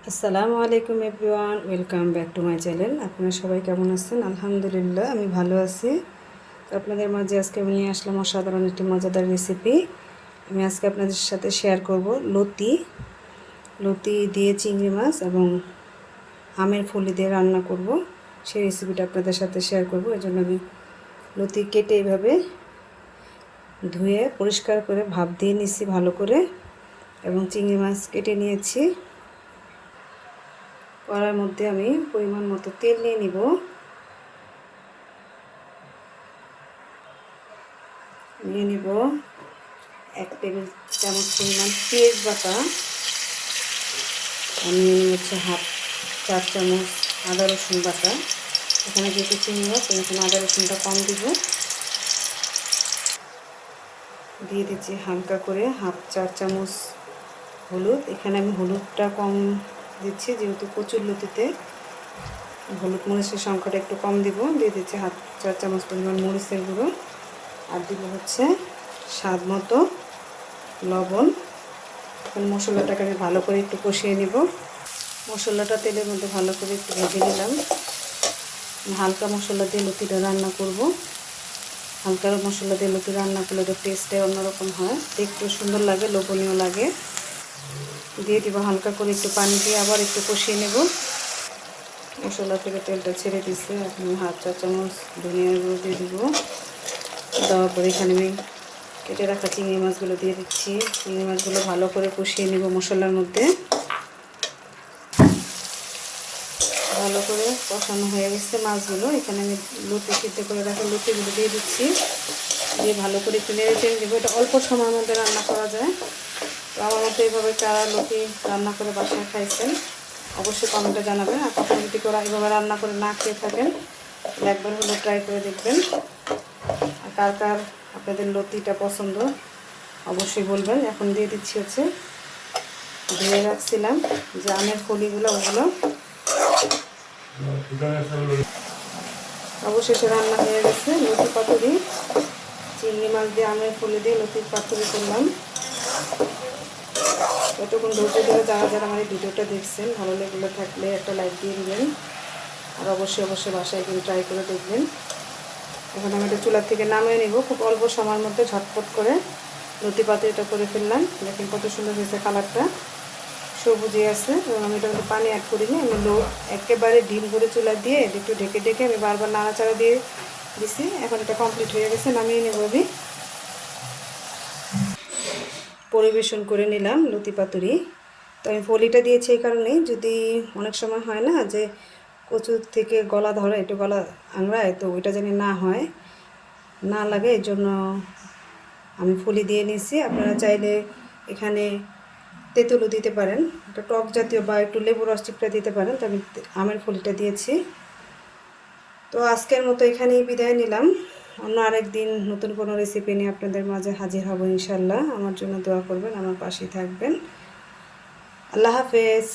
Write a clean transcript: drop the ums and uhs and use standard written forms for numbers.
আসসালামু আলাইকুম everyone, welcome back to my channel. আপনারা সবাই কেমন আছেন? আলহামদুলিল্লাহ আমি ভালো আছি। তো আপনাদের মাঝে আজকে আমি নিয়ে আসলাম অসাধারণ একটি মজাদার রেসিপি। আমি আজকে আপনাদের সাথে শেয়ার করব লতি লতি দিয়ে চিংড়ি মাছ এবং আমের ফুলি দিয়ে রান্না করব। সেই রেসিপিটা আপনাদের সাথে শেয়ার করব। এই জন্য আমি লতি কেটে এইভাবে ধুয়ে পরিষ্কার করে ভাপ দিয়ে নিচ্ছি ভালো করে, এবং চিংড়ি মাছ কেটে নিয়েছি। কড়ার মধ্যে আমি পরিমাণ মতো তেল নিয়ে নিব। নিয়ে নিব 1 টেবিল চামচ পরিমাণ পেঁয়াজ বাটা। আমি হচ্ছে হাফ 4 চামচ আদা রসুন বাটা। এখানে যেহেতু চিংড়ি মাছ এখানে আদা রসুনটা কম দিব। দিয়ে দিচ্ছি হালকা করে হাফ 4 চামচ হলুদ। এখানে আমি হলুদটা কম দিচ্ছি যেহেতু কচুর লতিতে হলুদ মরিচের সংখ্যাটা একটু কম দিব। দিয়ে দিচ্ছি হাফ 4 চামচ পরিমাণ মরিচের গুঁড়ো, আর দিব হচ্ছে স্বাদ মতো লবণ। এখন মশলাটাকে আমি ভালো করে একটু কষিয়ে নিব। মশলাটা তেলের মধ্যে ভালো করে একটু ভেজে নিলাম। হালকা মশলা দিয়ে লতিটা রান্না করব। হালকা মশলা দিয়ে লতি রান্না করলে তো টেস্টটাই অন্যরকম হয়, দেখতেও সুন্দর লাগে, লোভনীয় লাগে। দিয়ে দিব হালকা করে একটু পানি দিয়ে আবার একটু কষিয়ে নেব। মশলা থেকে তেলটা ছেড়ে দিচ্ছে। এখন হাফ 4 চামচ ধনিয়ার গুঁড়ো দিয়ে দিব। দেওয়ার পরে এখানে আমি কেটে রাখা চিংড়ি মাছগুলো দিয়ে দিচ্ছি। চিংড়ি মাছগুলো ভালো করে কষিয়ে নেব মশলার মধ্যে। ভালো করে কষানো হয়ে গেছে মাছগুলো। এখানে আমি লতি সিদ্ধ করে রাখা লতিগুলো দিয়ে দিচ্ছি। দিয়ে ভালো করে একটু নেড়ে চেড়ে দেবো। এটা অল্প সময়ের মধ্যে রান্না করা যায়। তো আমার মতো এইভাবে কারা লতি রান্না করে বাসায় খাইছেন অবশ্যই কমেন্টে জানাবেন। আর কখন যদি করে এইভাবে রান্না করে না খেয়ে থাকেন একবার হলে ট্রাই করে দেখবেন। আর কার কার আপনাদের লতিটা পছন্দ অবশ্যই বলবেন। এখন দিয়ে দিচ্ছি হচ্ছে ধুয়ে রাখছিলাম যে আমের ফলিগুলো, ওগুলো অবশেষে রান্না হয়ে গেছে। লতি পাতুরি, চিংড়ি মাছ দিয়ে আমের ফলি দিয়ে লতির পাতুরি করলাম। এতক্ষণ ধৈর্য ধরে যারা যারা আমার এই ভিডিওটা দেখছেন, ভালো লেগে থাকলে একটা লাইক দিয়ে দেবেন। আর অবশ্যই বাসায় কিন্তু ট্রাই করে দেখবেন। এখন আমি এটা চুলা থেকে নামিয়ে নিব। খুব অল্প সময়ের মধ্যে ঝটপট করে লতি পাতুরিটা করে ফেললাম। দেখেন কত সুন্দর হয়েছে, কালারটা সবুজে আছে। এবং আমি এটা মধ্যে পানি অ্যাড করিনি, আমি একেবারে ডিম করে চুলা দিয়ে একটু ঢেকে ঢেকে আমি বারবার নাড়াচাড়া দিয়ে দিছি। এখন এটা কমপ্লিট হয়ে গেছে, নামিয়ে নেব। আমি পরিবেশন করে নিলাম লতি পাতুরি। তো আমি ফলিটা দিয়েছি এই কারণেই, যদি অনেক সময় হয় না যে কচুর থেকে গলা ধরে, একটু গলা আংড়ায়, তো ওইটা যেন না হয়, না লাগে, এই জন্য আমি ফলি দিয়ে নিয়েছি। আপনারা চাইলে এখানে তেঁতুলও দিতে পারেন, একটা টক জাতীয় বা একটু লেবু রস চিপটা দিতে পারেন। তো আমি আমের ফলিটা দিয়েছি। তো আজকের মতো এখানেই বিদায় নিলাম। অন্য আরেক দিন নতুন কোনো রেসিপি নিয়ে আপনাদের মাঝে হাজির হব ইনশাল্লাহ। আমার জন্য দোয়া করবেন, আমার পাশেই থাকবেন। আল্লাহ হাফেজ।